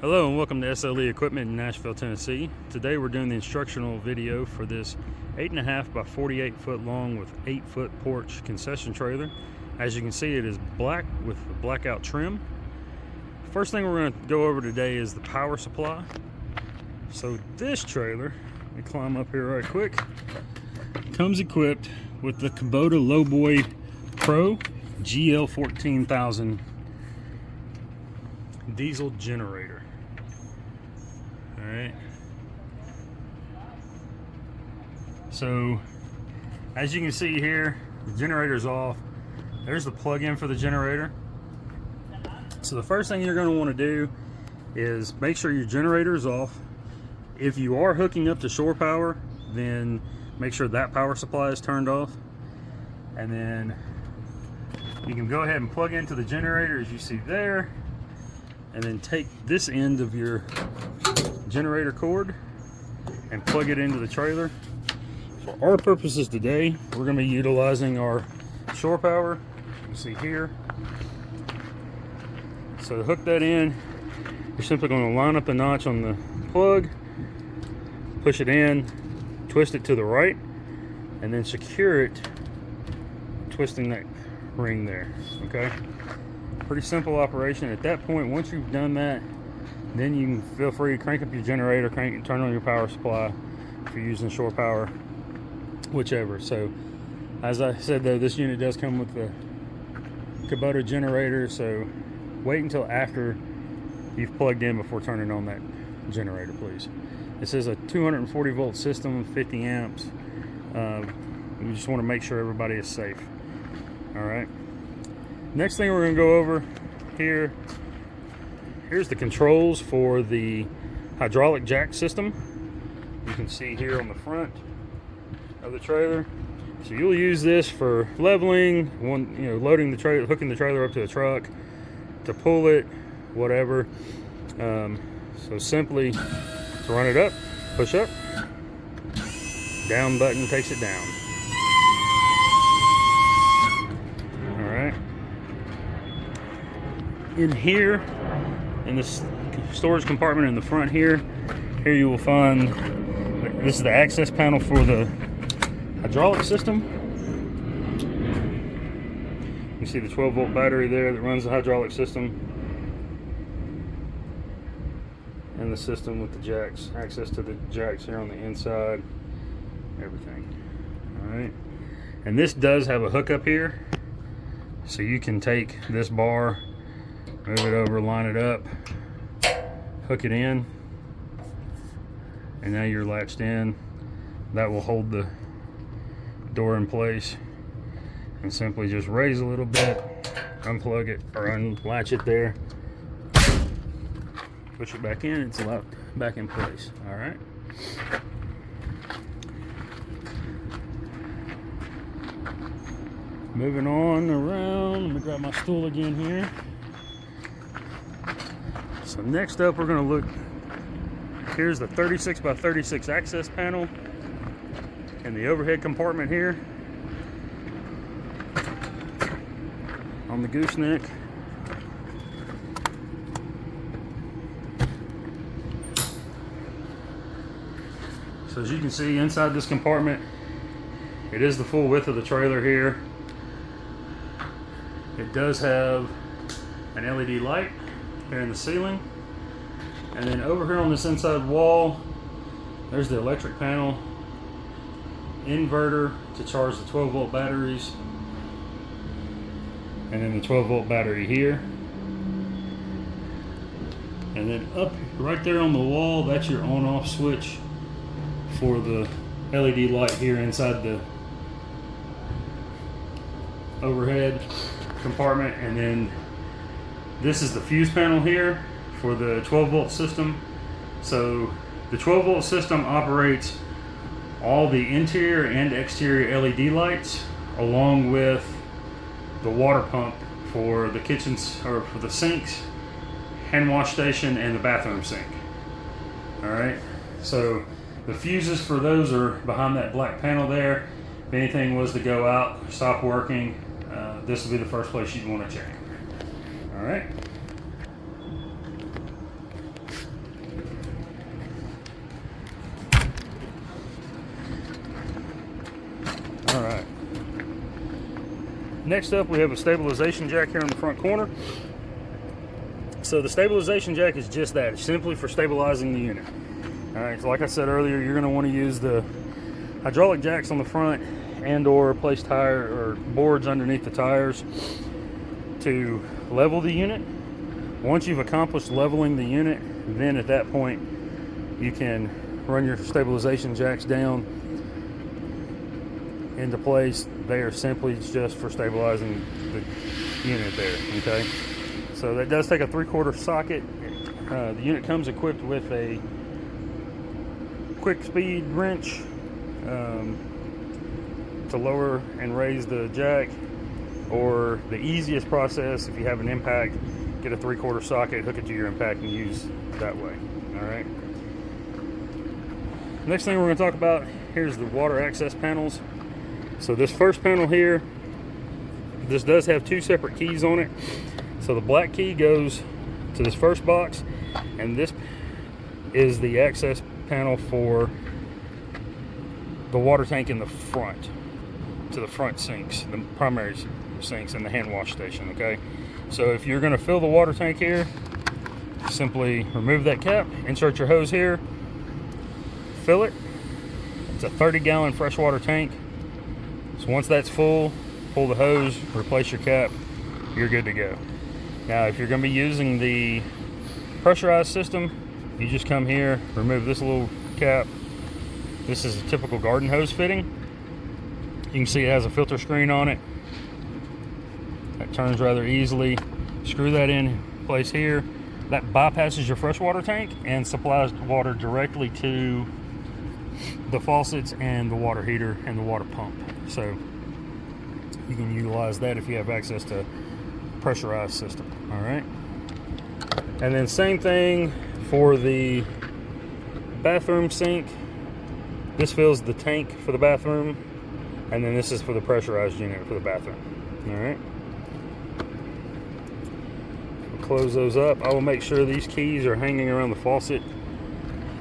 Hello and welcome to SLE Equipment in Nashville, Tennessee. Today we're doing the instructional video for this 8.5 by 48 foot long with 8 foot porch concession trailer. As you can see, it is black with the blackout trim. First thing we're going to go over today is the power supply. So this trailer, let me climb up here right quick, comes equipped with the Kubota Lowboy Pro GL 14,000 diesel generator. All right. So as you can see here, the generator's off. There's the plug-in for the generator. So the first thing you're going to want to do is make sure your generator is off. If you are hooking up to shore power, then make sure that power supply is turned off. And then you can go ahead and plug into the generator as you see there, and then take this end of your generator cord and plug it into the trailer. For our purposes today, we're going to be utilizing our shore power. You can see here. So to hook that in, you're simply going to line up the notch on the plug, push it in, twist it to the right, and then secure it, twisting that ring there. Okay, pretty simple operation. At that point, once you've done that, then you can feel free to crank up your generator, turn on your power supply if you're using shore power, whichever. So as I said though, this unit does come with the Kubota generator, so wait until after you've plugged in before turning on that generator, please. This is a 240 volt system, 50 amps. We just want to make sure everybody is safe. All right. Next thing we're going to go over here, here's the controls for the hydraulic jack system. You can see here on the front of the trailer. So you'll use this for leveling, loading the trailer, hooking the trailer up to the truck, to pull it, whatever. So simply to run it up, push up, down button takes it down. All right. In here, in this storage compartment in the front here you will find, this is the access panel for the hydraulic system. You see the 12 volt battery there that runs the hydraulic system, and the system with the jacks, access to the jacks here on the inside, everything. All right, and this does have a hookup here, so you can take this bar, move it over, line it up, hook it in, and now you're latched in. That will hold the door in place, and simply just raise a little bit, unplug it or unlatch it there, push it back in, it's locked back in place. All right. Moving on around, let me grab my stool again here. So next up, we're going to look, here's the 36 by 36 access panel in the overhead compartment here on the gooseneck. So as you can see inside this compartment, it is the full width of the trailer here. It does have an LED light here in the ceiling, and then over here on this inside wall, there's the electric panel, inverter to charge the 12 volt batteries, and then the 12 volt battery here. And then up right there on the wall, that's your on off switch for the LED light here inside the overhead compartment. And then this is the fuse panel here for the 12 volt system. So the 12 volt system operates all the interior and exterior LED lights, along with the water pump for the kitchens, or for the sinks, hand wash station, and the bathroom sink. All right, so the fuses for those are behind that black panel there. If anything was to go out, stop working, this will be the first place you'd want to check. All right. Next up, we have a stabilization jack here in the front corner. So the stabilization jack is just that. It's simply for stabilizing the unit. All right, so like I said earlier, you're gonna wanna use the hydraulic jacks on the front and or place tire or boards underneath the tires to level the unit. Once you've accomplished leveling the unit, then at that point, you can run your stabilization jacks down into place. They are simply just for stabilizing the unit there, okay? So that does take a 3/4 socket. The unit comes equipped with a quick speed wrench to lower and raise the jack, or the easiest process, if you have an impact, get a 3/4 socket, hook it to your impact, and use that way. All right. Next thing we're going to talk about, here's the water access panels. So this first panel here, this does have 2 separate keys on it. So the black key goes to this first box, and this is the access panel for the water tank in the front, to the front sinks, the primary sinks and the hand wash station, okay? So if you're gonna fill the water tank here, simply remove that cap, insert your hose here, fill it. It's a 30-gallon freshwater tank. So once that's full, pull the hose, replace your cap, you're good to go. Now, if you're gonna be using the pressurized system, you just come here, remove this little cap. This is a typical garden hose fitting. You can see it has a filter screen on it. That turns rather easily. Screw that in place here. That bypasses your freshwater tank and supplies water directly to the faucets and the water heater and the water pump. So you can utilize that if you have access to a pressurized system. All right. And then same thing for the bathroom sink. This fills the tank for the bathroom, and then this is for the pressurized unit for the bathroom. All right. We'll close those up. I will make sure these keys are hanging around the faucet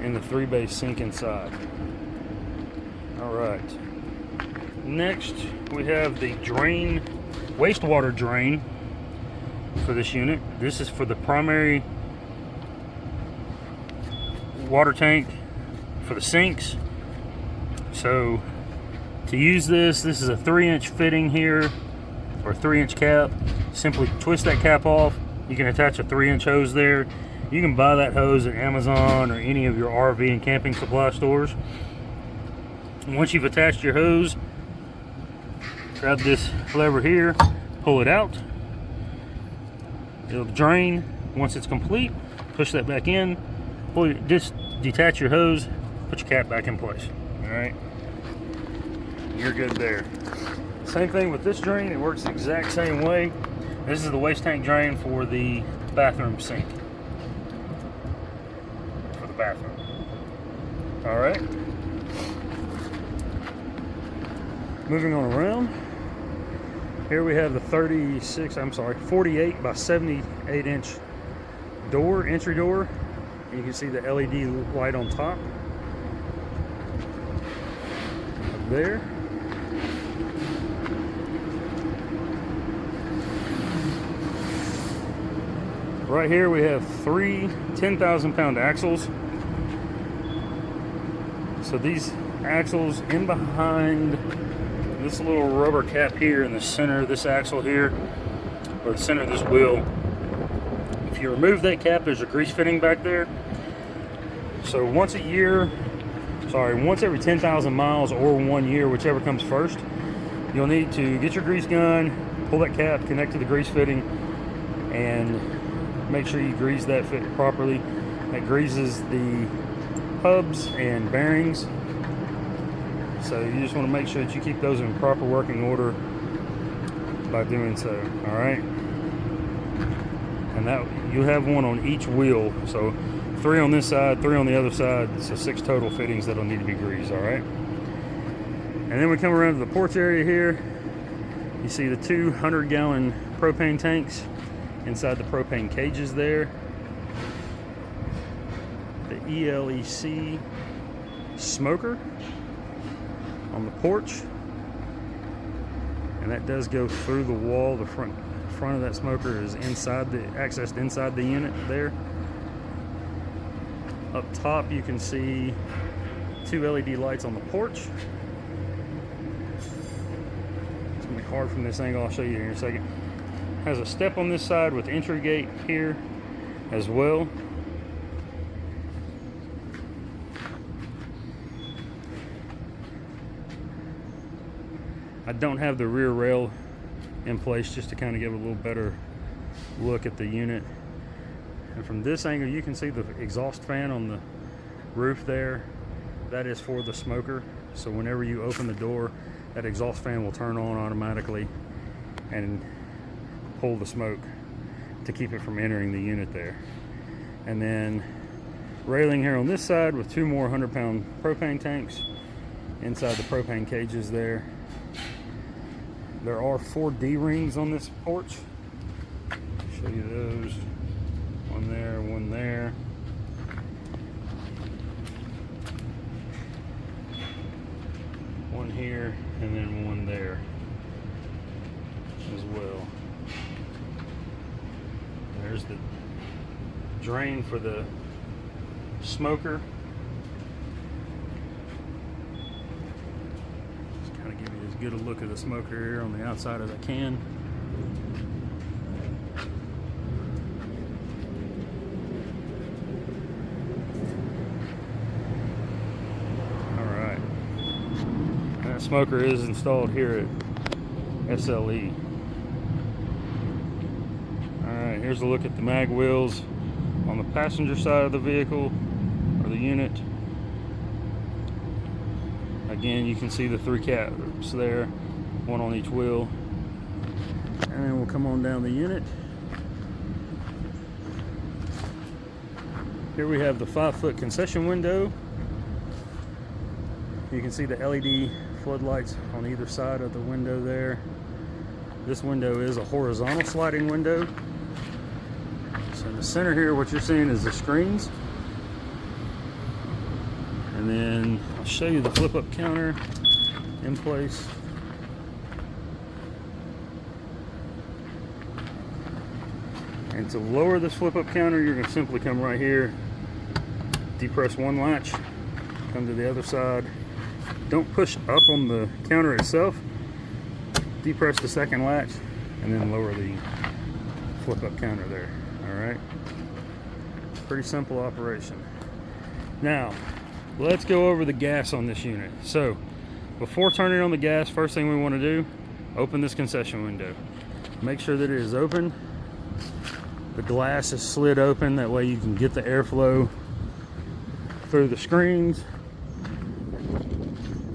and the 3-bay sink inside. All right. Next, we have the drain, wastewater drain for this unit. This is for the primary water tank for the sinks. So to use this is a 3-inch fitting here, or 3-inch cap. Simply twist that cap off. You can attach a 3-inch hose there. You can buy that hose at Amazon or any of your RV and camping supply stores. And once you've attached your hose, grab this lever here, pull it out. It'll drain. Once it's complete, push that back in, just detach your hose, put your cap back in place. All right, you're good there. Same thing with this drain. It works the exact same way. This is the waste tank drain for the bathroom sink, for the bathroom. All right, moving on around. Here we have the 48 by 78 inch door, entry door. And you can see the LED light on top. Up there. Right here we have 3 10,000-pound axles. So these axles in behind this little rubber cap here in the center of this axle here, or the center of this wheel. If you remove that cap, there's a grease fitting back there. So once every 10,000 miles or 1 year, whichever comes first, you'll need to get your grease gun, pull that cap, connect to the grease fitting, and make sure you grease that fit properly. That greases the hubs and bearings. So you just want to make sure that you keep those in proper working order by doing so. All right. And that you have one on each wheel. So 3 on this side, 3 on the other side. So 6 total fittings that'll need to be greased. All right. And then we come around to the porch area here. You see the 200-gallon propane tanks inside the propane cages there. The ELEC smoker on the porch. and that does go through the wall. The front of that smoker is accessed inside the unit there. Up top you can see 2 LED lights on the porch. It's gonna be hard from this angle, I'll show you here in a second. Has a step on this side with entry gate here as well. I don't have the rear rail in place just to kind of give a little better look at the unit. And from this angle you can see the exhaust fan on the roof there. That is for the smoker, so whenever you open the door, that exhaust fan will turn on automatically and pull the smoke to keep it from entering the unit there. And then railing here on this side with 2 more 100-pound propane tanks inside the propane cages there. There are 4 D-rings on this porch. Show you those. One there, one there. One here, and then one there as well. There's the drain for the smoker. Just kind of give you as good a look at the smoker here on the outside as I can. That smoker is installed here at SLE. Alright, here's a look at the mag wheels on the passenger side of the vehicle, or the unit. Again, you can see the 3 caps there, 1 on each wheel. And then we'll come on down the unit. Here we have the 5-foot concession window. You can see the LED floodlights on either side of the window there. This window is a horizontal sliding window. So in the center here, what you're seeing is the screens. And then I'll show you the flip-up counter in place. And to lower this flip-up counter, you're going to simply come right here, depress 1 latch, come to the other side. Don't push up on the counter itself. Depress the 2nd latch and then lower the flip-up counter there. Alright. Pretty simple operation. Now, let's go over the gas on this unit. So, before turning on the gas, first thing we want to do, open this concession window. Make sure that it is open. The glass is slid open, that way you can get the airflow through the screens.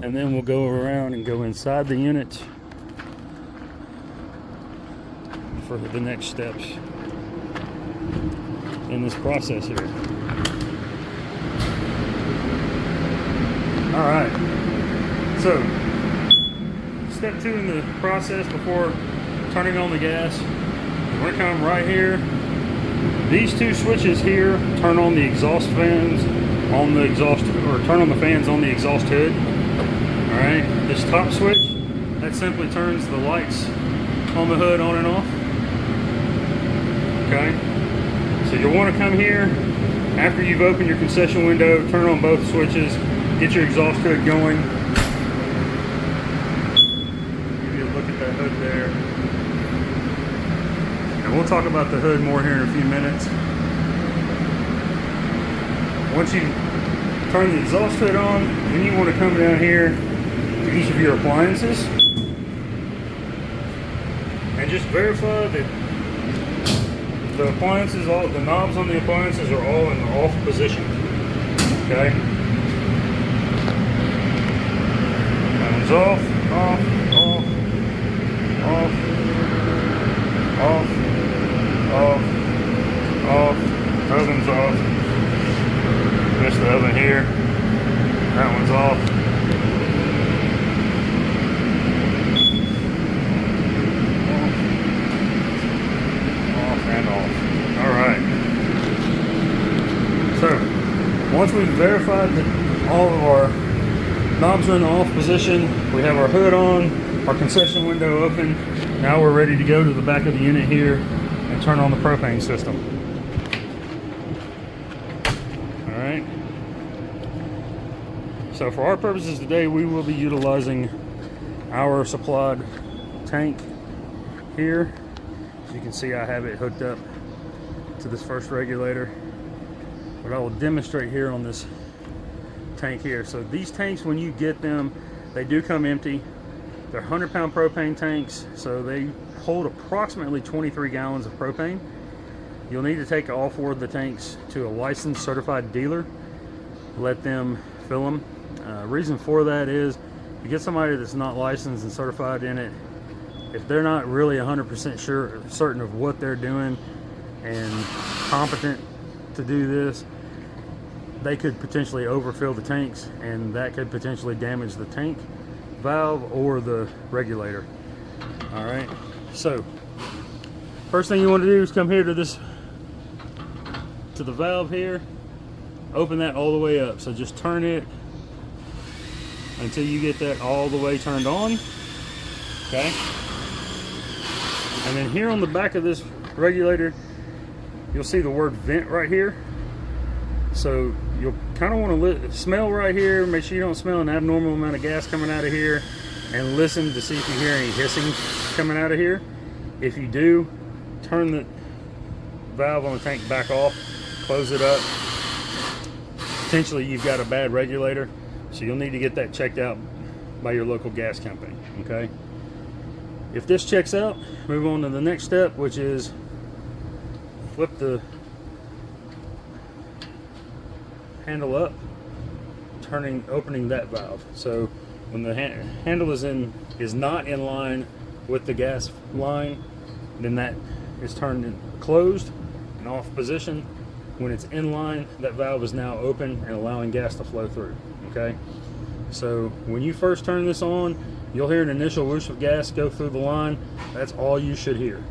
And then we'll go around and go inside the unit for the next steps in this process here. Alright, so step 2 in the process before turning on the gas, we're going to come right here. These 2 switches here turn on the exhaust fans on the exhaust, or turn on the fans on the exhaust hood. Alright, this top switch, that simply turns the lights on the hood on and off. Okay, so you'll want to come here after you've opened your concession window, turn on both switches, get your exhaust hood going. Give you a look at that hood there. And we'll talk about the hood more here in a few minutes. Once you turn the exhaust hood on, then you want to come down here to each of your appliances and just verify that the appliances, all the knobs on the appliances are all in the off position. Okay, that one's off, off, off, off, off, off, off. Oven's off. There's the oven here. That one's off. And off. Alright. So, once we've verified that all of our knobs are in the off position, we have our hood on, our concession window open. Now we're ready to go to the back of the unit here and turn on the propane system. All right. So for our purposes today, we will be utilizing our supplied tank here. As you can see, I have it hooked up to this first regulator, but I will demonstrate here on this tank here. So these tanks, when you get them, they do come empty. They're 100-pound propane tanks, so they hold approximately 23 gallons of propane. You'll need to take all 4 of the tanks to a licensed certified dealer, let them fill them. Reason for that is you get somebody that's not licensed and certified in it, if they're not really 100% certain of what they're doing and competent to do this, they could potentially overfill the tanks, and that could potentially damage the tank valve or the regulator. All right, so first thing you want to do is come here to the valve here, open that all the way up. So just turn it until you get that all the way turned on. Okay, and then here on the back of this regulator, you'll see the word vent right here. So you'll kind of want to smell right here, make sure you don't smell an abnormal amount of gas coming out of here, and listen to see if you hear any hissing coming out of here. If you do, turn the valve on the tank back off, close it up. Potentially you've got a bad regulator, so you'll need to get that checked out by your local gas company. Okay, if this checks out, move on to the next step, which is flip the handle up, opening that valve. So when the handle is not in line with the gas line, then that is turned in closed and off position. When it's in line, that valve is now open and allowing gas to flow through. Okay, so when you first turn this on, you'll hear an initial whoosh of gas go through the line. That's all you should hear.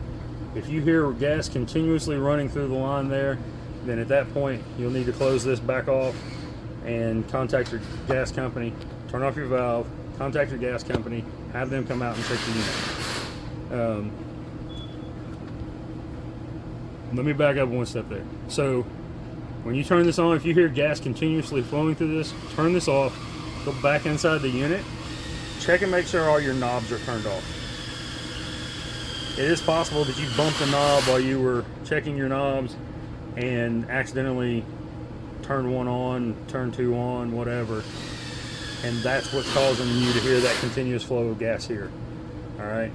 If you hear gas continuously running through the line there, then at that point you'll need to close this back off and contact your gas company, turn off your valve, contact your gas company, have them come out and check the unit. Let me back up one step there. So when you turn this on, if you hear gas continuously flowing through this, turn this off, go back inside the unit, check and make sure all your knobs are turned off. It is possible that you bumped a knob while you were checking your knobs and accidentally turn one on, turn 2 on, whatever, and that's what's causing you to hear that continuous flow of gas here. All right.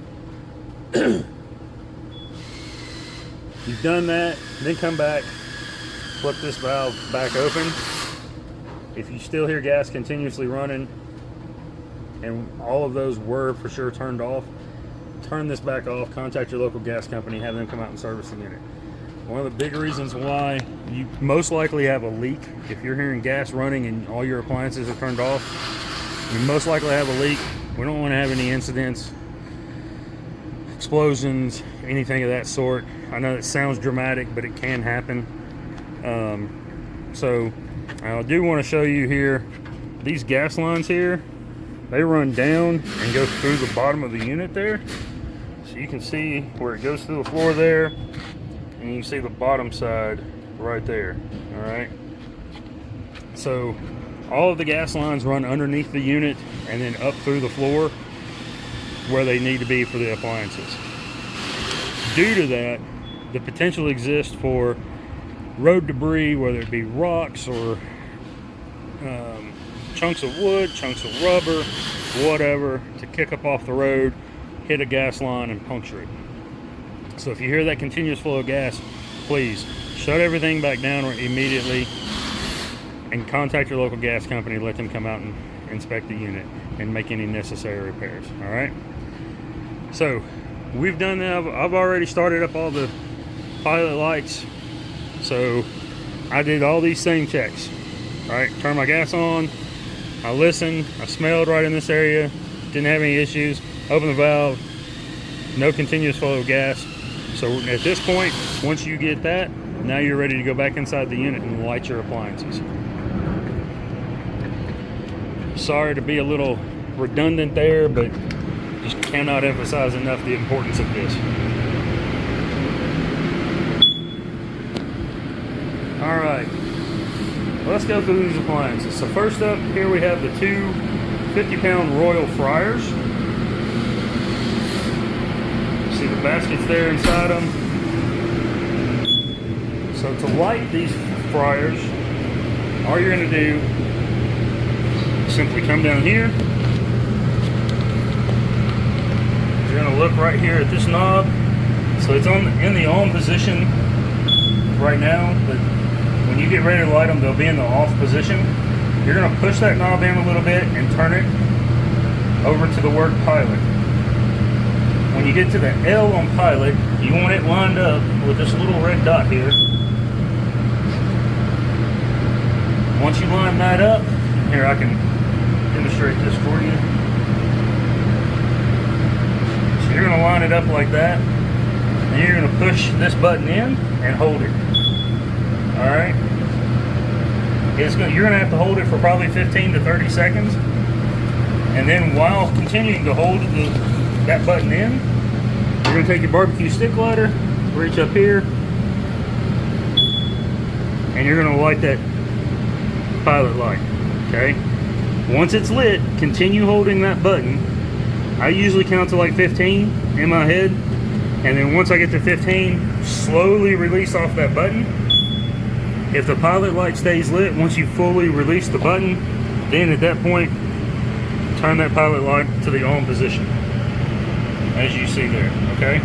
You've done that, then come back, flip this valve back open. If you still hear gas continuously running, and all of those were for sure turned off, turn this back off, contact your local gas company, have them come out and service the unit. One of the big reasons why you most likely have a leak, if you're hearing gas running and all your appliances are turned off, you most likely have a leak. We don't want to have any incidents, explosions, anything of that sort. I know it sounds dramatic, but it can happen. So I do want to show you here, these gas lines here, they run down and go through the bottom of the unit there. So you can see where it goes through the floor there, and you can see the bottom side right there. All right, so all of the gas lines run underneath the unit and then up through the floor where they need to be for the appliances. Due to that, the potential exists for road debris, whether it be rocks or chunks of wood, chunks of rubber, whatever, to kick up off the road, hit a gas line and puncture it. So if you hear that continuous flow of gas, please shut everything back down immediately and contact your local gas company. Let them come out and inspect the unit and make any necessary repairs. All right, so we've done that. I've already started up all the pilot lights, so I did all these same checks. All right, turn my gas on, I listened, I smelled right in this area, didn't have any issues, open the valve, no continuous flow of gas. So at this point, once you get that, now you're ready to go back inside the unit and light your appliances. Sorry to be a little redundant there, but Just cannot emphasize enough the importance of this. Alright, let's go through these appliances. So first up, here we have the two 50-pound Royal fryers. See the baskets there inside them. So to light these fryers, all you're going to do is simply come down here. You're going to look right here at this knob. So it's in the on position right now, but when you get ready to light them, they'll be in the off position. You're going to push that knob in a little bit and turn it over to the word pilot. When you get to the L on pilot, you want it lined up with this little red dot here. Once you line that up, here I can demonstrate this for you. So you're going to line it up like that, and you're going to push this button in and hold it. Alright? You're going to have to hold it for probably 15 to 30 seconds. And then while continuing to hold that button in, you're going to take your barbecue stick lighter, reach up here, and you're going to light that pilot light. Okay? Once it's lit, continue holding that button. I usually count to like 15 in my head. And then once I get to 15, slowly release off that button. If the pilot light stays lit, once you fully release the button, then at that point, turn that pilot light to the on position, as you see there, okay?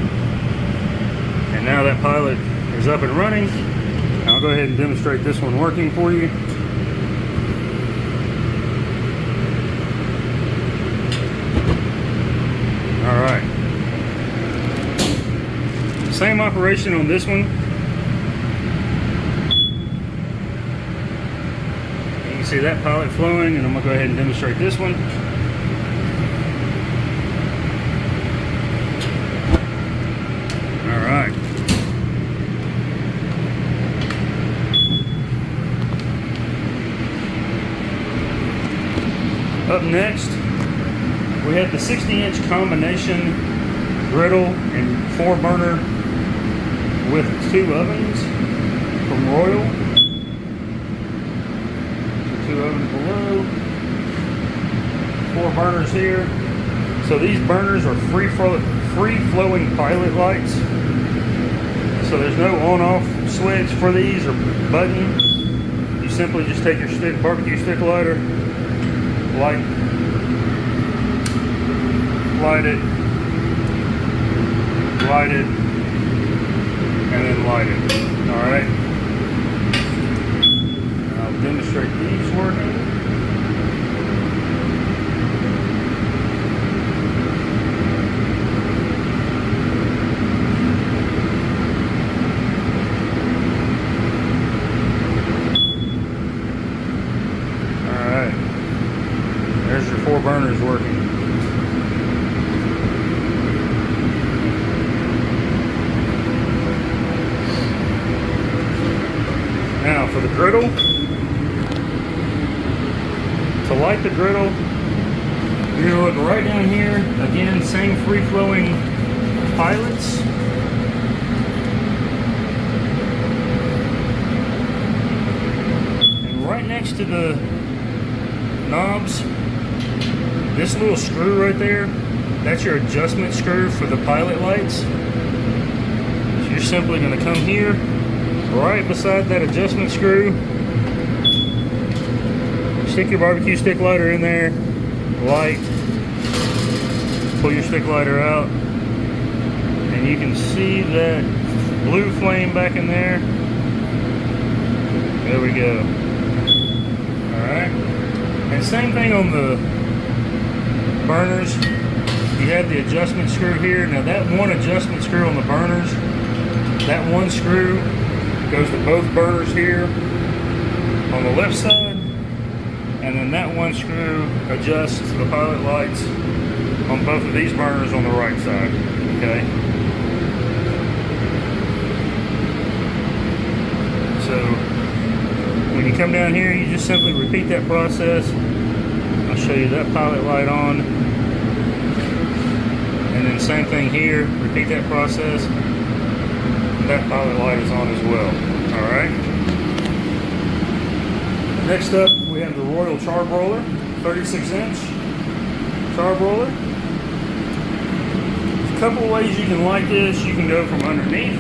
And now that pilot is up and running. I'll go ahead and demonstrate this one working for you. All right. Same operation on this one. See that pilot flowing, and I'm going to go ahead and demonstrate this one. Alright. Up next, we have the 60-inch combination griddle and 4-burner with 2 ovens from Royal. 2 ovens below, 4 burners here. So these burners are free-flowing pilot lights. So there's no on-off switch for these or button. You simply just take your barbecue stick lighter, light it, and then light it. All right. Demonstrate these working. Alright. There's your 4 burners working. Now for the griddle. To light the griddle, you're going to look right down here. Again, same free-flowing pilots. And right next to the knobs, this little screw right there, that's your adjustment screw for the pilot lights. So you're simply going to come here, right beside that adjustment screw, stick your barbecue stick lighter in there, light, pull your stick lighter out, and you can see that blue flame back in there. There we go. Alright. And same thing on the burners. You have the adjustment screw here. Now that one adjustment screw on the burners, that one screw goes to both burners here on the left side. And then that one screw adjusts the pilot lights on both of these burners on the right side, okay? So, when you come down here, you just simply repeat that process. I'll show you that pilot light on. And then same thing here, repeat that process. That pilot light is on as well. Alright. Next up, we have the Royal Charbroiler, 36-inch charbroiler. There's a couple of ways you can light this. You can go from underneath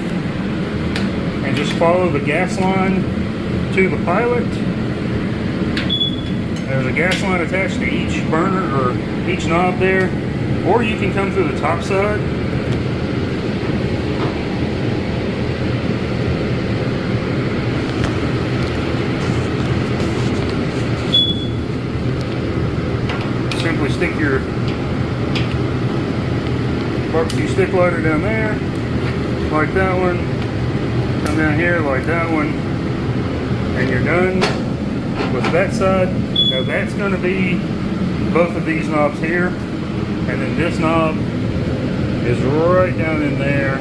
and just follow the gas line to the pilot. There's a gas line attached to each burner or each knob there, or you can come through the top side. Simply stick your barbecue stick lighter down there, like that one. Come down here like that one, and you're done with that side. Now that's going to be both of these knobs here, and then this knob is right down in there.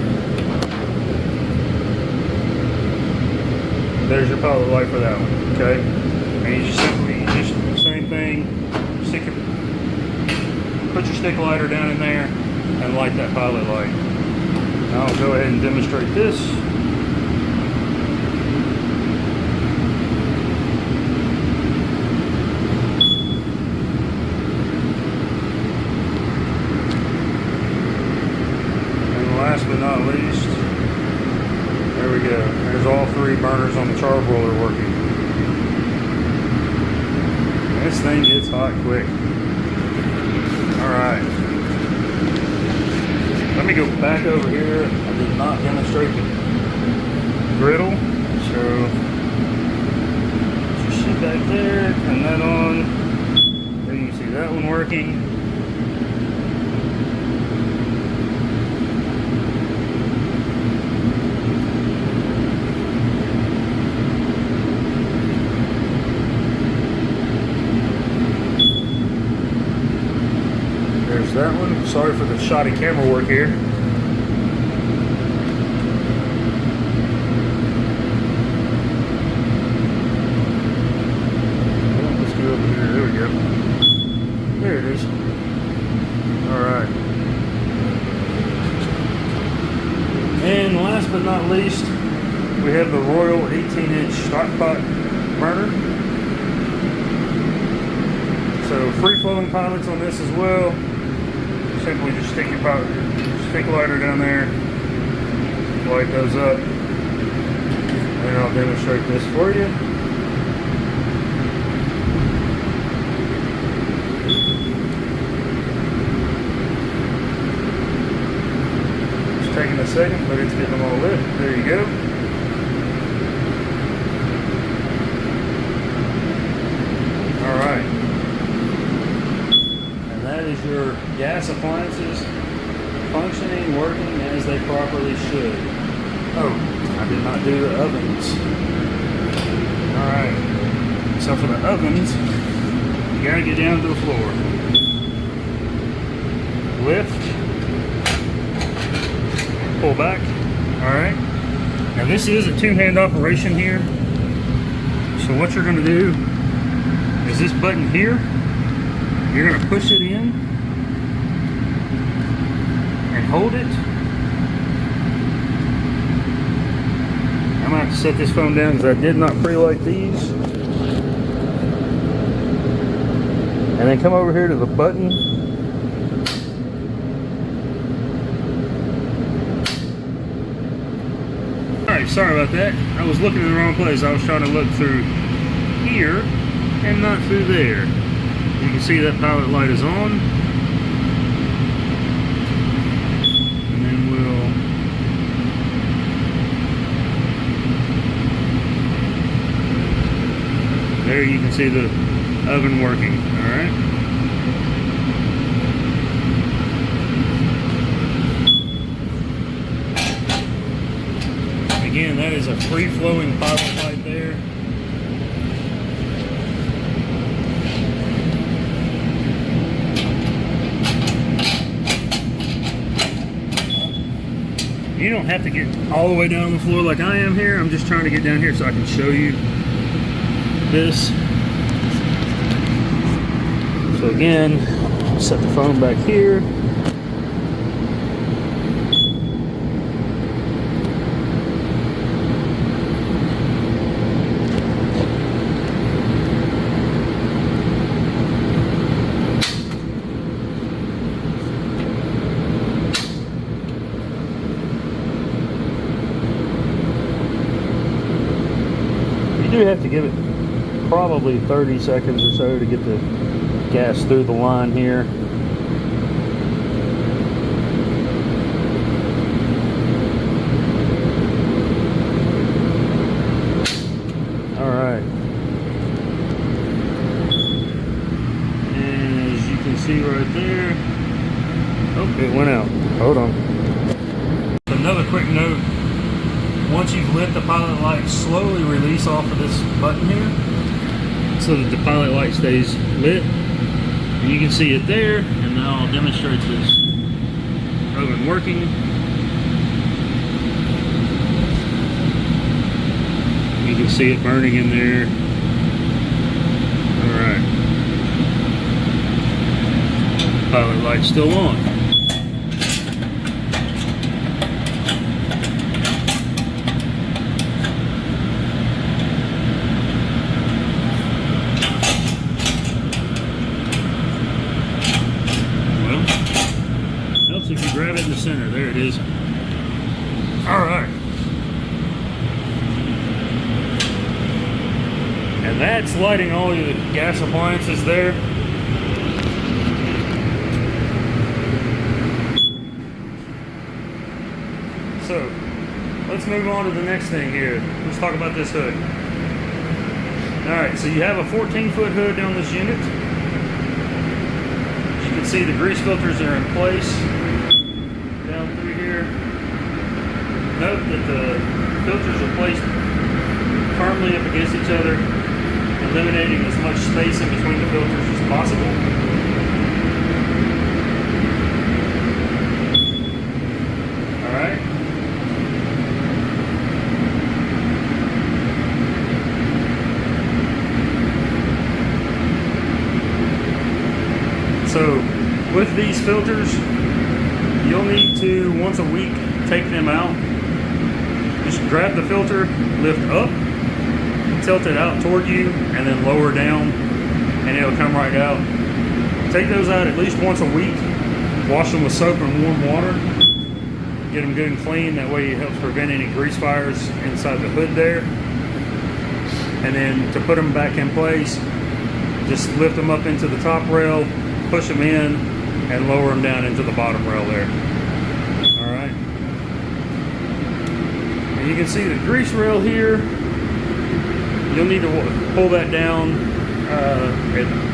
There's your pilot light for that one, okay? And you just simply, same thing, put your stick lighter down in there and light that pilot light. Now I'll go ahead and demonstrate this. Last but not least, there we go. There's all three burners on the charbroiler working. This thing gets hot quick. Alright. Let me go back over here. I did not demonstrate the griddle. So, just sit back there, turn that on. There you can see that one working. There's that one. Sorry for the shoddy camera work here. Let's go over here. There we go. There it is. Alright. And last but not least, we have the Royal 18-inch stockpot burner. So free-flowing pilots on this as well. Simply just stick your stick lighter down there, light those up, and I'll demonstrate this for you. Just taking a second, but it's getting them all lit. There you go. Alright. That is your gas appliances functioning, working as they properly should. Oh, I did not do the ovens. Alright, so for the ovens, you gotta get down to the floor. Lift, pull back. Alright, now this is a two-hand operation here. So what you're gonna do is this button here, you're going to push it in and hold it. I'm going to have to set this phone down because I did not pre-light these. And then come over here to the button. Alright, sorry about that. I was looking in the wrong place. I was trying to look through here and not through there. You can see that pilot light is on. And then there you can see the oven working. Alright. Again, that is a free-flowing pilot light there. You don't have to get all the way down on the floor like I am here. I'm just trying to get down here so I can show you this. So again, set the phone back here. do have to give it probably 30 seconds or so to get the gas through the line here. Alright. And as you can see right there, oh, it went out. Hold on. Another quick note. Once you've lit the pilot light, slowly release off of this button here so that the pilot light stays lit. And you can see it there, and now I'll demonstrate this oven working. You can see it burning in there. Alright. Pilot light's still on. If you grab it in the center, there it is. Alright. And that's lighting all your gas appliances there. So, let's move on to the next thing here. Let's talk about this hood. Alright, so you have a 14-foot hood down this unit. As you can see, the grease filters are in place. Down through here. Note that the filters are placed firmly up against each other, eliminating as much space in between the filters as possible. Alright. So, with these filters, you'll need to, once a week, take them out. Just grab the filter, lift up, tilt it out toward you, and then lower down, and it'll come right out. Take those out at least once a week. Wash them with soap and warm water. Get them good and clean. That way it helps prevent any grease fires inside the hood there. And then to put them back in place, just lift them up into the top rail, push them in, and lower them down into the bottom rail there. Alright. And you can see the grease rail here. You'll need to pull that down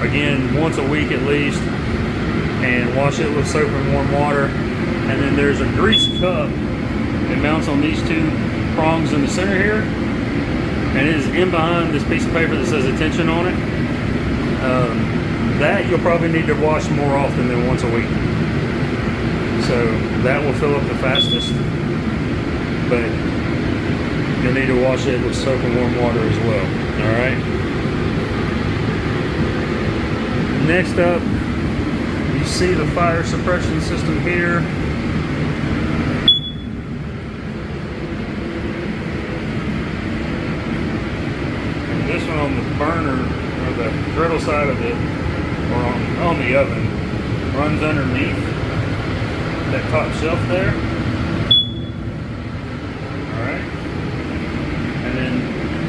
again once a week at least, and wash it with soap and warm water. And then there's a grease cup that mounts on these two prongs in the center here, and it is in behind this piece of paper that says attention on it. That you'll probably need to wash more often than once a week. So that will fill up the fastest, but you'll need to wash it with soap and warm water as well. Alright. Next up, you see the fire suppression system here. And this one on the burner, or the griddle side of it, or on the oven, runs underneath that top shelf there. Alright. And then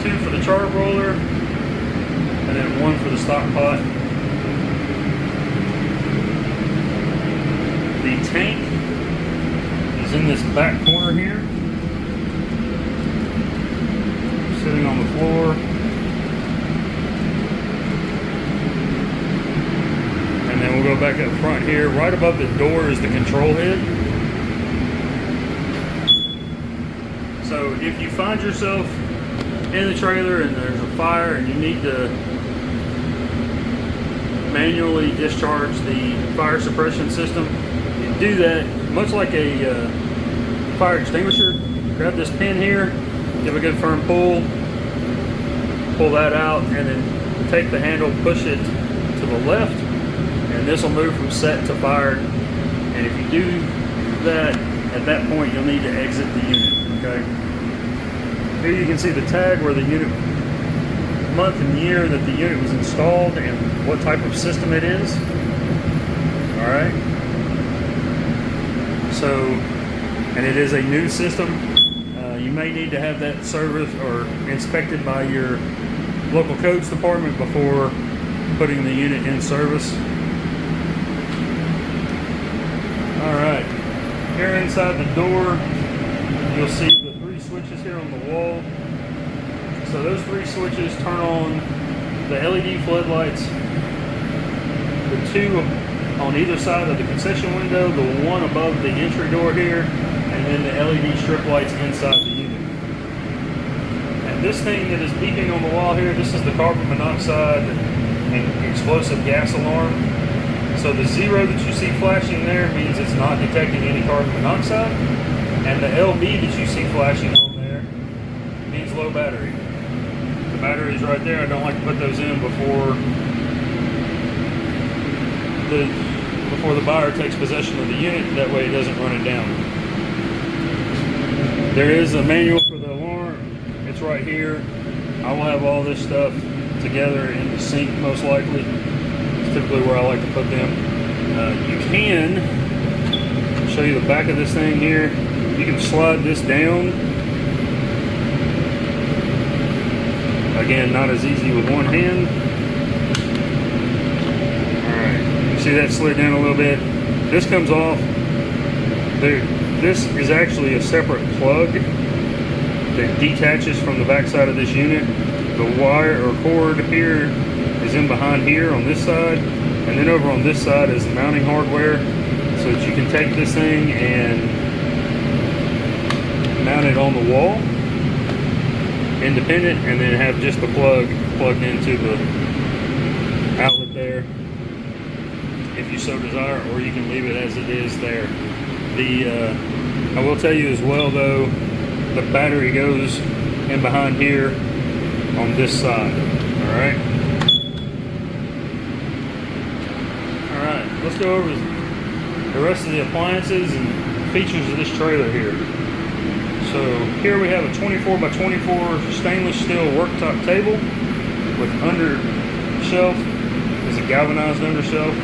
two for the char roller, and then one for the stock pot. The tank is in this back corner here, sitting on the floor. And then we'll go back up front here. Right above the door is the control head. So if you find yourself in the trailer and there's a fire and you need to manually discharge the fire suppression system, you do that much like a fire extinguisher. Grab this pin here, give a good firm pull that out, and then take the handle, push it to the left, and this will move from set to fired. And if you do that, at that point you'll need to exit the unit. Okay. Here you can see the tag where the unit, month and year that the unit was installed, and what type of system it is. All right. So, and it is a new system. You may need to have that serviced or inspected by your local codes department before putting the unit in service. Alright, here inside the door, you'll see the 3 switches here on the wall. So those 3 switches turn on the LED floodlights, the 2 on either side of the concession window, the 1 above the entry door here, and then the LED strip lights inside the unit. And this thing that is beeping on the wall here, this is the carbon monoxide and explosive gas alarm. So the 0 that you see flashing there means it's not detecting any carbon monoxide, and the LB that you see flashing on there means low battery. The battery's right there. I don't like to put those in before the buyer takes possession of the unit. That way it doesn't run it down. There is a manual for the alarm. It's right here. I will have all this stuff together in the sink most likely. It's typically where I like to put them. You can show you the back of this thing here. You can slide this down. Again, not as easy with one hand. Alright, you see that slid down a little bit. This comes off. This is actually a separate plug that detaches from the back side of this unit. The wire or cord here is in behind here on this side, and then over on this side is the mounting hardware, so that you can take this thing and mount it on the wall independent, and then have just the plug plugged into the outlet there if you so desire, or you can leave it as it is there. I will tell you as well though, the battery goes in behind here on this side. Alright, let's go over the rest of the appliances and features of this trailer here. So here we have a 24 by 24 stainless steel worktop table with under shelf is a galvanized under shelf.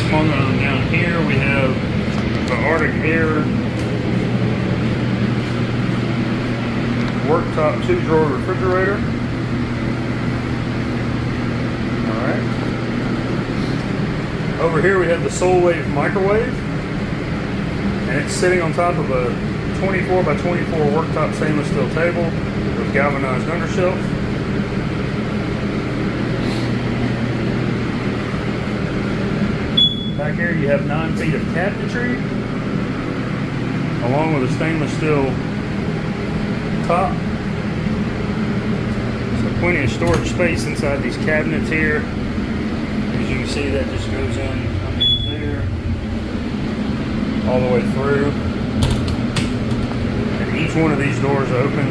On down here we have the Arctic Air worktop 2-drawer refrigerator. Alright. Over here we have the Soul Wave microwave. And it's sitting on top of a 24 by 24 worktop stainless steel table with galvanized undershelf. Back here you have 9 feet of cabinetry, along with a stainless steel top. So plenty of storage space inside these cabinets here. As you can see, that just goes in underneath there, all the way through. And each one of these doors open.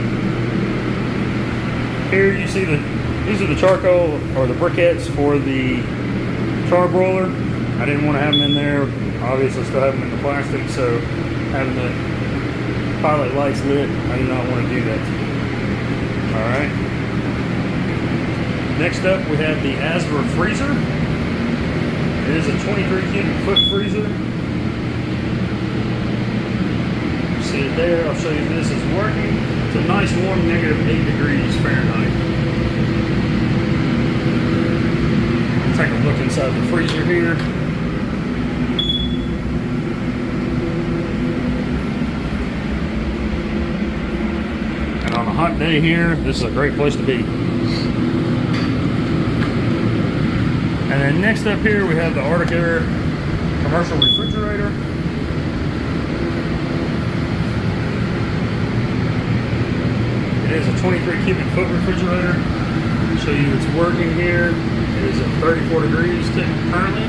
Here you see these are the charcoal or the briquettes for the char broiler. I didn't want to have them in there. Obviously still have them in the plastic, so having the pilot lights lit, I do not want to do that. Alright. Next up we have the Asper freezer. It is a 23 cubic foot freezer. You see it there. I'll show you if this is working. It's a nice warm -8 degrees Fahrenheit. Take a look inside the freezer here. And on a hot day here, this is a great place to be. And then next up here we have the Arctic Air commercial refrigerator. It is a 23 cubic foot refrigerator. I'll show you it's working here. It is at 34 degrees currently.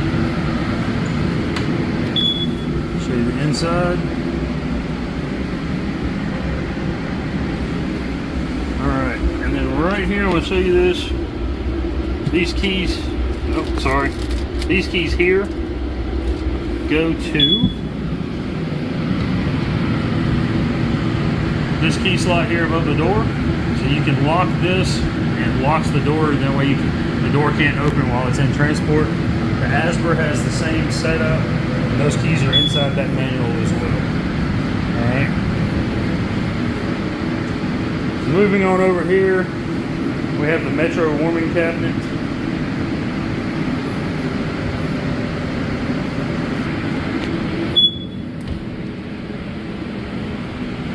Show you the inside. Alright, and then right here, I'm going to show you this. These keys, these keys here go to this key slot here above the door. So you can lock this, and it locks the door, and that way the door can't open while it's in transport. The Asper has the same setup, and those keys are inside that manual as well. Alright. Moving on over here, we have the Metro warming cabinet.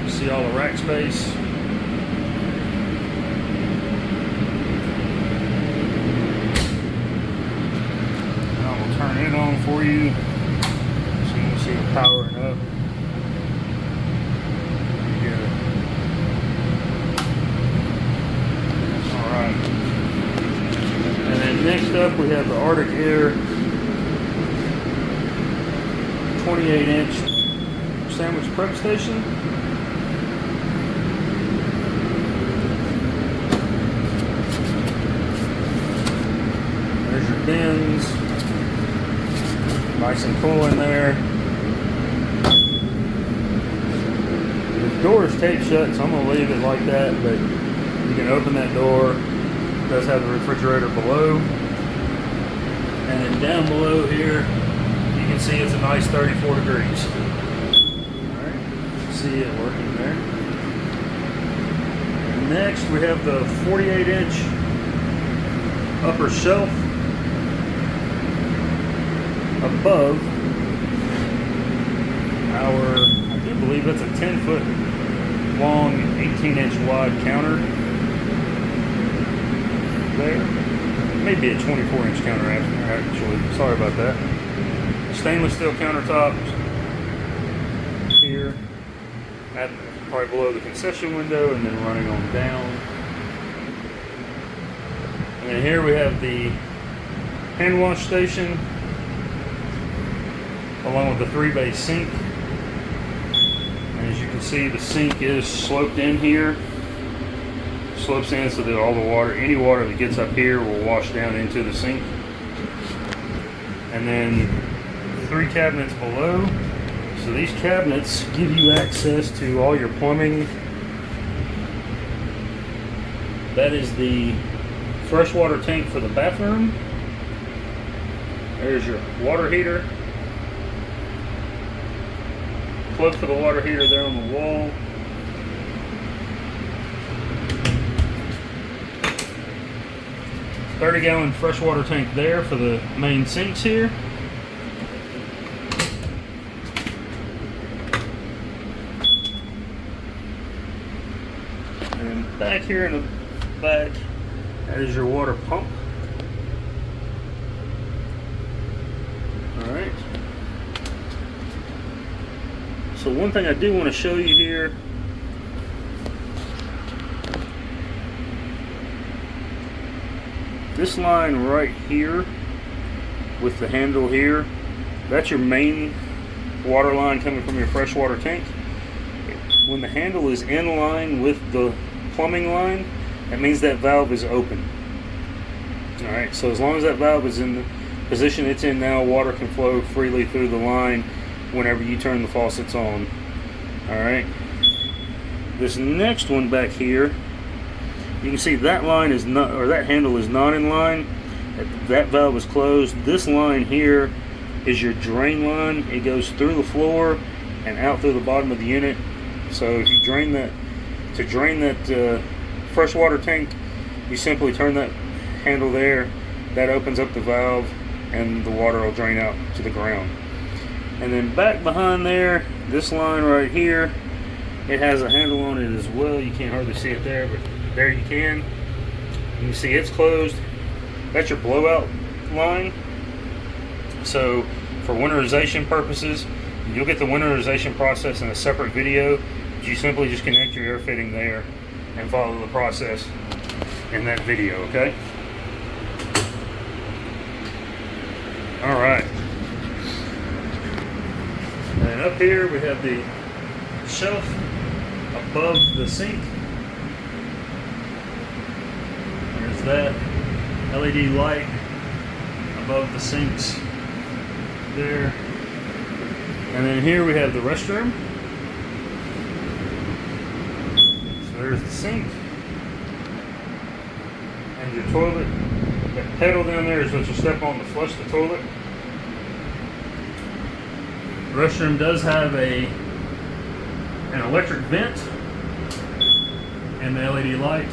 See all the rack space. I will turn it on for you so you can see it powering up. Next up, we have the Arctic Air 28-inch sandwich prep station. There's your bins. Nice and cool in there. The door is taped shut, so I'm going to leave it like that, but you can open that door. It does have the refrigerator below. And then down below here, you can see it's a nice 34 degrees. Alright, see it working there. And next, we have the 48-inch upper shelf above our, I do believe that's a 10-foot long, 18-inch wide counter there. Maybe a 24-inch counter actually. Sorry about that. Stainless steel countertops here, at right below the concession window, and then running on down. And then here we have the hand wash station, along with the 3-bay sink. And as you can see, the sink is sloped in here. Slopes in so that all the water, any water that gets up here will wash down into the sink. And then 3 cabinets below. So these cabinets give you access to all your plumbing. That is the freshwater tank for the bathroom. There's your water heater. Plug for the water heater there on the wall. A 30-gallon freshwater tank there for the main sinks here. And back here in the back, that is your water pump. Alright. So one thing I do want to show you here, this line right here with the handle here, that's your main water line coming from your freshwater tank. When the handle is in line with the plumbing line, that means that valve is open. Alright, so as long as that valve is in the position it's in now, water can flow freely through the line whenever you turn the faucets on. Alright, this next one back here, you can see that line is not, or that handle is not in line. That valve is closed. This line here is your drain line. It goes through the floor and out through the bottom of the unit. So if you drain that, to drain that freshwater tank, you simply turn that handle there. That opens up the valve and the water will drain out to the ground. And then back behind there, this line right here, it has a handle on it as well. You can't hardly see it there, but there you can. You can see it's closed. That's your blowout line. So for winterization purposes, you'll get the winterization process in a separate video. You simply just connect your air fitting there and follow the process in that video, okay? All right. And up here we have the shelf above the sink. There's that LED light above the sinks there. And then here we have the restroom. So there's the sink and your toilet. That pedal down there is what you step on to flush the toilet. The restroom does have an electric vent, and the LED light.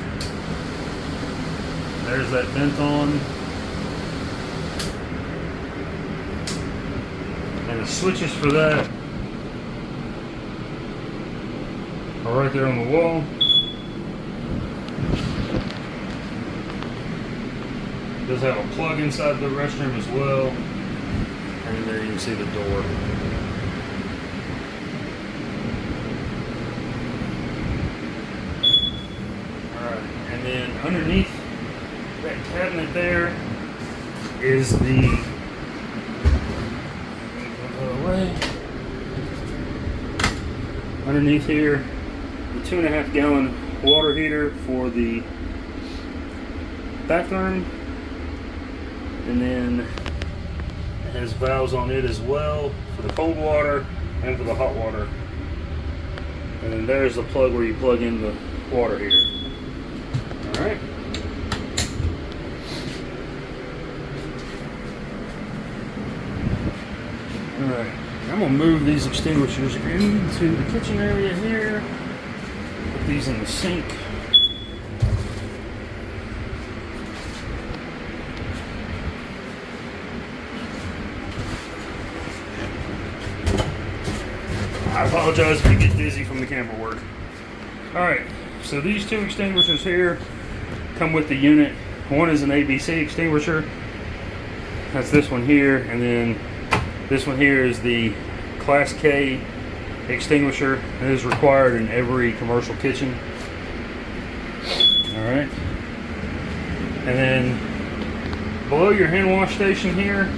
There's that vent on. And the switches for that are right there on the wall. It does have a plug inside the restroom as well. And there you can see the door. Alright, and then underneath that cabinet there is the underneath here, the 2.5 gallon water heater for the bathroom, and then it has valves on it as well for the cold water and for the hot water. And then there's the plug where you plug in the water heater. Alright. Alright, I'm going to move these extinguishers into the kitchen area here. Put these in the sink. I apologize if you get dizzy from the camera work. Alright, so these two extinguishers here come with the unit. One is an ABC extinguisher. That's this one here, and then this one here is the Class K extinguisher. It is required in every commercial kitchen. Alright. And then below your hand wash station here,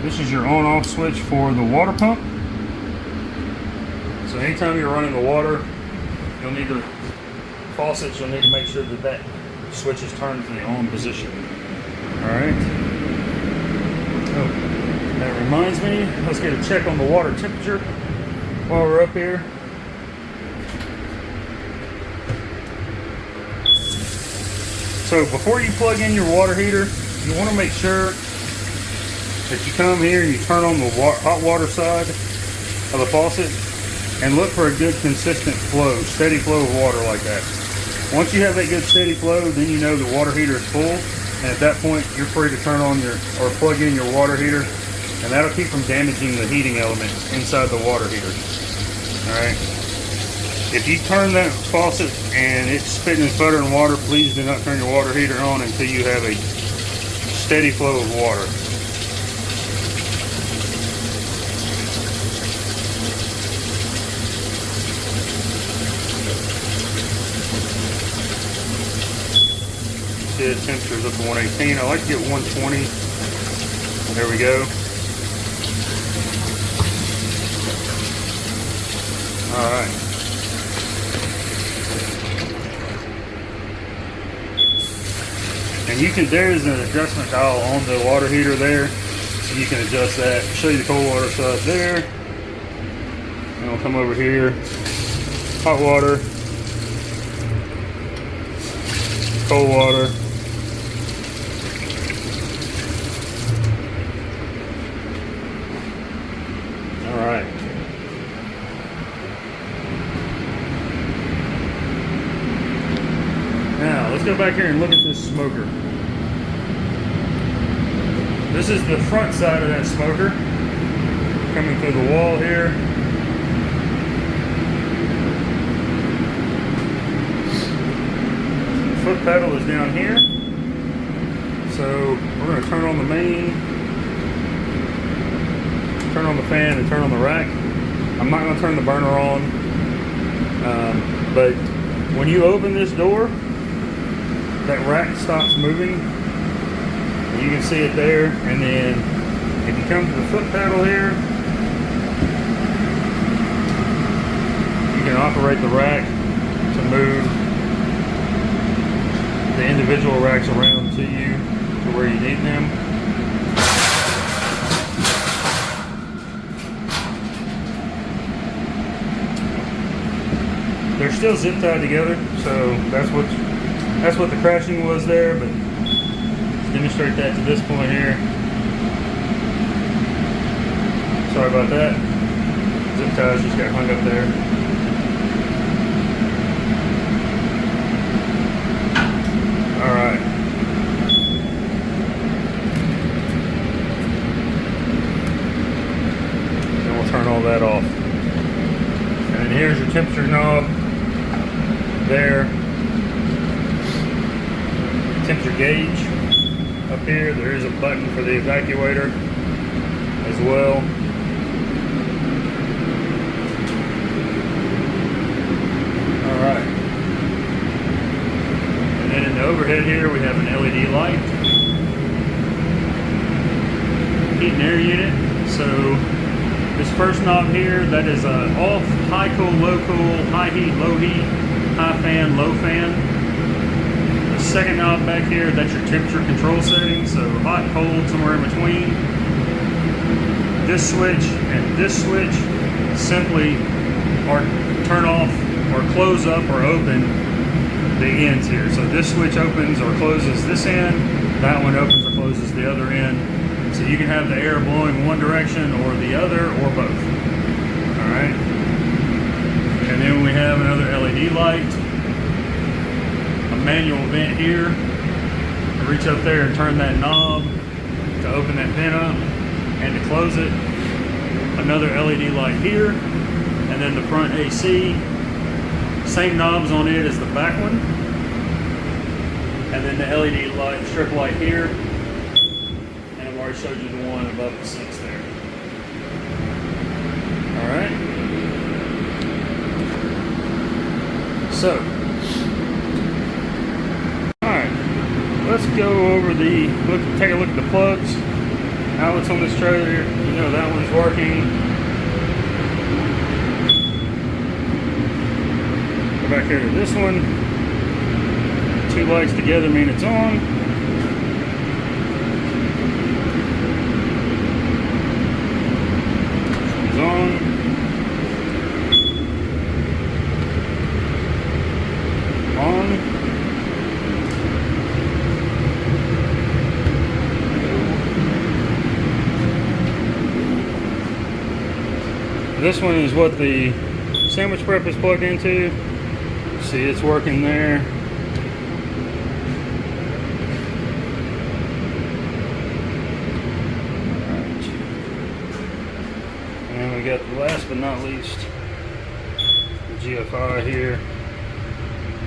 this is your on-off switch for the water pump. So anytime you're running the water, you'll need the faucets, you'll need to make sure that that switch is turned to the on position. Alright. Oh. That reminds me, let's get a check on the water temperature while we're up here. So before you plug in your water heater, you want to make sure that you come here and you turn on the hot water side of the faucet and look for a good consistent flow, steady flow of water like that. Once you have that good steady flow, then you know the water heater is full, and at that point you're free to turn on or plug in your water heater. And that'll keep from damaging the heating element inside the water heater. Alright. If you turn that faucet and it's spitting and sputtering water, please do not turn your water heater on until you have a steady flow of water. See the temperature's up to 118. I like to get 120. There we go. Alright. And there's an adjustment dial on the water heater there, so you can adjust that. I'll show you the cold water side there. And I'll come over here. Hot water. Cold water. Alright. Now, let's go back here and look at this smoker. This is the front side of that smoker. Coming through the wall here. The foot pedal is down here. So, we're going to turn on the main, turn on the fan, and turn on the rack. I'm not going to turn the burner on. But when you open this door, that rack stops moving. You can see it there, and then if you come to the foot pedal here, you can operate the rack to move the individual racks around to you to where you need them. They're still zip tied together, so that's what the crashing was there, but let's demonstrate that to this point here. Sorry about that. Zip ties just got hung up there. your temperature knob there. Temperature gauge up here. There is a button for the evacuator as well. Alright. And then in the overhead here we have an LED light. Heat and air unit. So this first knob here, that is off, high cool, low cool, high heat, low heat, high fan, low fan. The second knob back here, that's your temperature control settings, so hot, cold, somewhere in between. This switch and this switch simply are turn off or close up or open the ends here. So this switch opens or closes this end, that one opens or closes the other end. So you can have the air blowing one direction or the other or both. Alright. And then we have another LED light. Manual vent here. Reach up there and turn that knob to open that vent up and to close it. Another LED light here, and then the front AC. Same knobs on it as the back one, and then the LED light, strip light here, and I've already showed you the one above the sinks there. All right. So. Let's go over take a look at the plugs, outlets on this trailer. You know that one's working. Go back here to this one. Two lights together mean it's on. It's on. On. This one is what the sandwich prep is plugged into. See, it's working there. Alright. And we got the last but not least, the GFI here.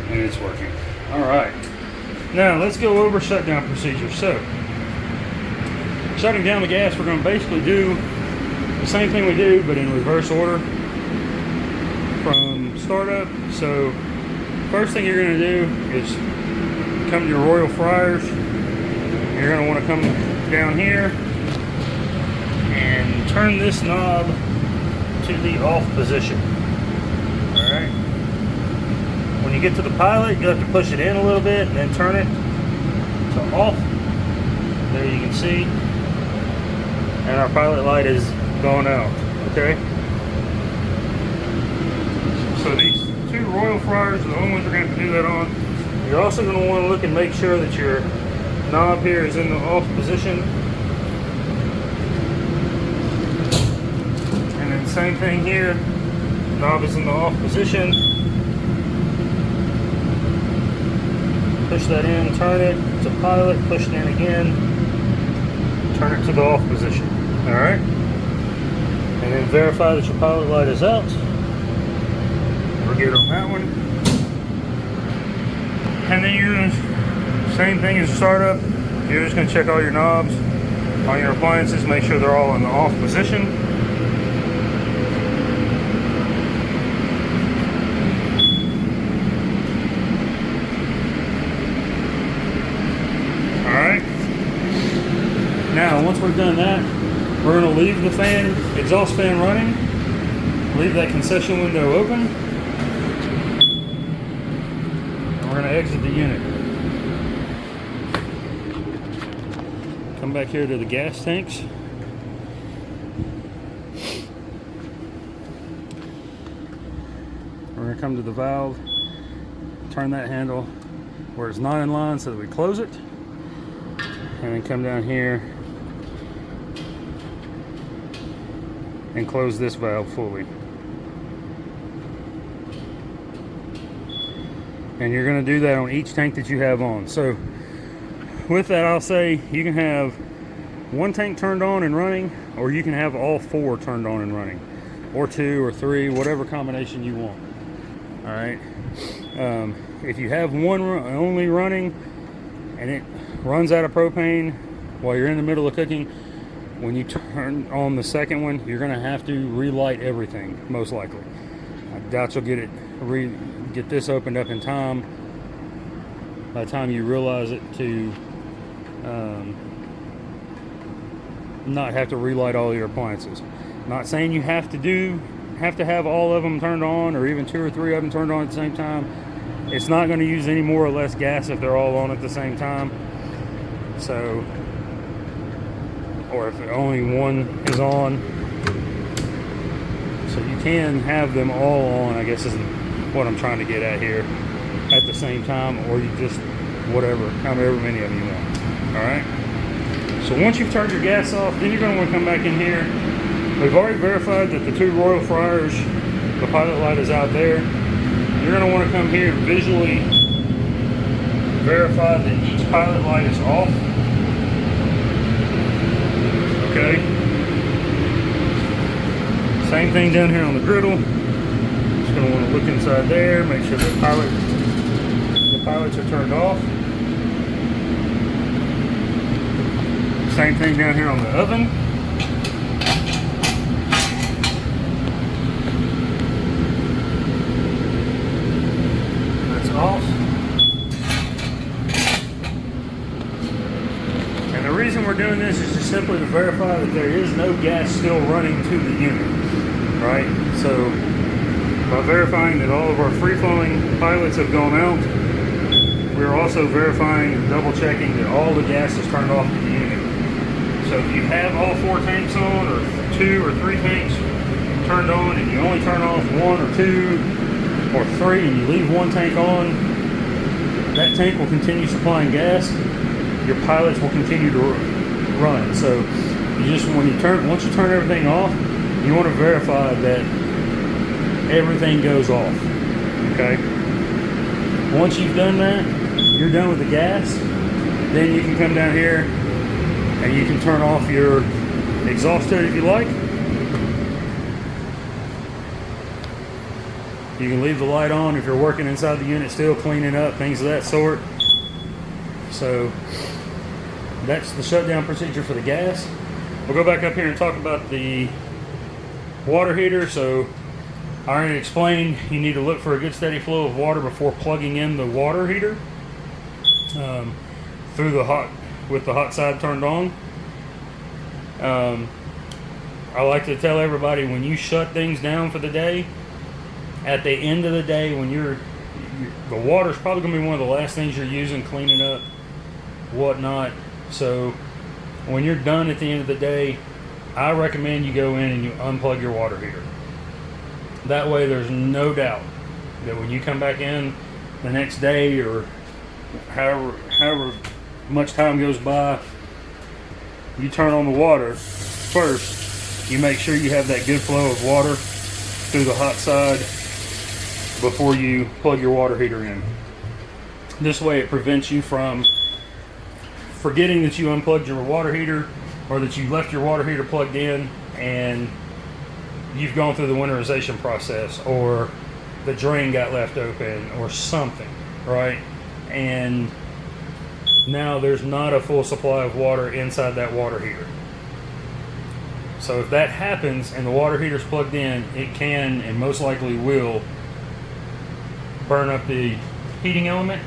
And it's working. Alright. Now let's go over shutdown procedure. So, shutting down the gas, we're going to basically do the same thing we do, but in reverse order from startup. So first thing you're going to do is come to your Royal fryers. You're going to want to come down here and turn this knob to the off position. Alright. When you get to the pilot, you have to push it in a little bit and then turn it to off. There you can see. And our pilot light is going out. Okay. So these two Royal fryers are the only ones we're going to have to do that on. You're also going to want to look and make sure that your knob here is in the off position. And then same thing here. Knob is in the off position. Push that in, turn it to pilot, push it in again, turn it to the off position. Alright? And then verify that your pilot light is out. We're good on that one. And then you're gonna, same thing as startup, you're just going to check all your knobs on your appliances, make sure they're all in the off position. Alright. Now, once we've done that, we're going to leave the exhaust fan running, leave that concession window open, and we're going to exit the unit. Come back here to the gas tanks. We're going to come to the valve, turn that handle where it's not in line so that we close it, and then come down here and close this valve fully. And you're going to do that on each tank that you have on. So with that, I'll say you can have one tank turned on and running, or you can have all four turned on and running, or two or three, whatever combination you want. All right. If you have one only running and it runs out of propane while you're in the middle of cooking, when you turn on the second one, you're going to have to relight everything, most likely. I doubt you'll get this opened up in time by the time you realize it to not have to relight all your appliances. Not saying you have to have all of them turned on, or even 2 or 3 of them turned on at the same time. It's not going to use any more or less gas if they're all on at the same time. So, or if only one is on. So you can have them all on, I guess is what I'm trying to get at here, at the same time, or you just however many of you want. All right. So once you've turned your gas off, then you're going to want to come back in here. We've already verified that the 2 Royal fryers, the pilot light is out there. You're going to want to come here and visually verify that each pilot light is off. Okay. Same thing down here on the griddle. Just going to want to look inside there, make sure the pilots are turned off. Same thing down here on the oven. That's off. And the reason we're doing this is just simply to verify that there is no gas still running to the unit, right? So by verifying that all of our free-flowing pilots have gone out, we're also verifying and double-checking that all the gas is turned off to the unit. So if you have all 4 tanks on, or 2 or 3 tanks turned on, and you only turn off 1 or 2 or 3, and you leave 1 tank on, that tank will continue supplying gas. Your pilots will continue to run. So once you turn everything off, you want to verify that everything goes off. Okay. Once you've done that, you're done with the gas. Then you can come down here and you can turn off your exhaust hood if you like. You can leave the light on if you're working inside the unit still, cleaning up, things of that sort. So that's the shutdown procedure for the gas. We'll go back up here and talk about the water heater. So I already explained you need to look for a good steady flow of water before plugging in the water heater with the hot side turned on. I like to tell everybody, when you shut things down for the day, at the end of the day, when the water's probably going to be one of the last things you're using, cleaning up, whatnot. So when you're done at the end of the day, I recommend you go in and you unplug your water heater. That way there's no doubt that when you come back in the next day, or however much time goes by, you turn on the water first, you make sure you have that good flow of water through the hot side before you plug your water heater in. This way it prevents you from forgetting that you unplugged your water heater, or that you left your water heater plugged in and you've gone through the winterization process, or the drain got left open or something, right? And now there's not a full supply of water inside that water heater. So if that happens and the water heater's plugged in, it can and most likely will burn up the heating element,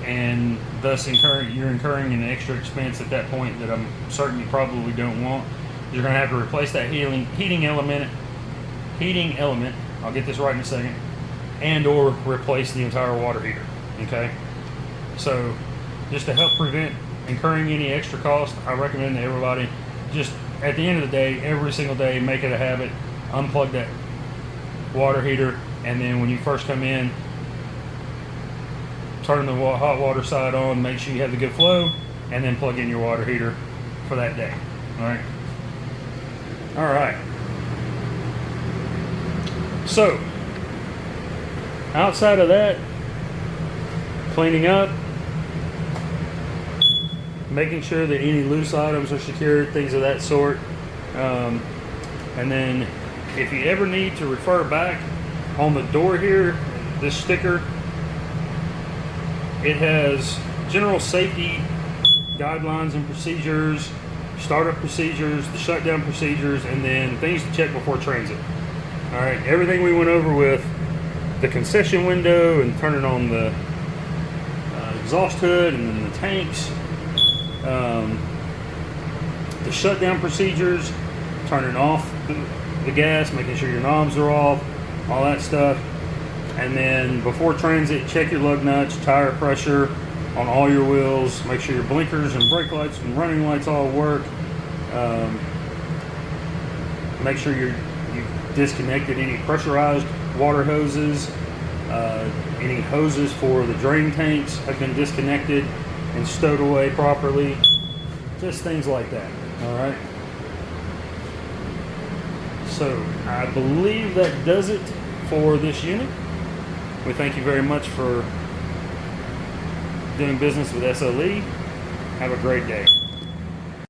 and thus you're incurring an extra expense at that point that I'm certain you probably don't want. You're going to have to replace that heating element, I'll get this right in a second, and or replace the entire water heater. Okay, so just to help prevent incurring any extra cost, I recommend that everybody just at the end of the day, every single day, make it a habit, unplug that water heater, and then when you first come in, turn the hot water side on, make sure you have the good flow, and then plug in your water heater for that day. All right. So outside of that, cleaning up, making sure that any loose items are secured, things of that sort. And then if you ever need to refer back On the door here, this sticker, it has general safety guidelines and procedures, startup procedures, the shutdown procedures, and then things to check before transit. All right, everything we went over with the concession window and turning on the exhaust hood and then the tanks, the shutdown procedures, turning off the gas, making sure your knobs are off, all that stuff. And then before transit, check your lug nuts, tire pressure on all your wheels, make sure your blinkers and brake lights and running lights all work. Make sure you've disconnected any pressurized water hoses. Any hoses for the drain tanks have been disconnected and stowed away properly. Just things like that. All right. So I believe that does it for this unit. We thank you very much for doing business with SLE. Have a great day.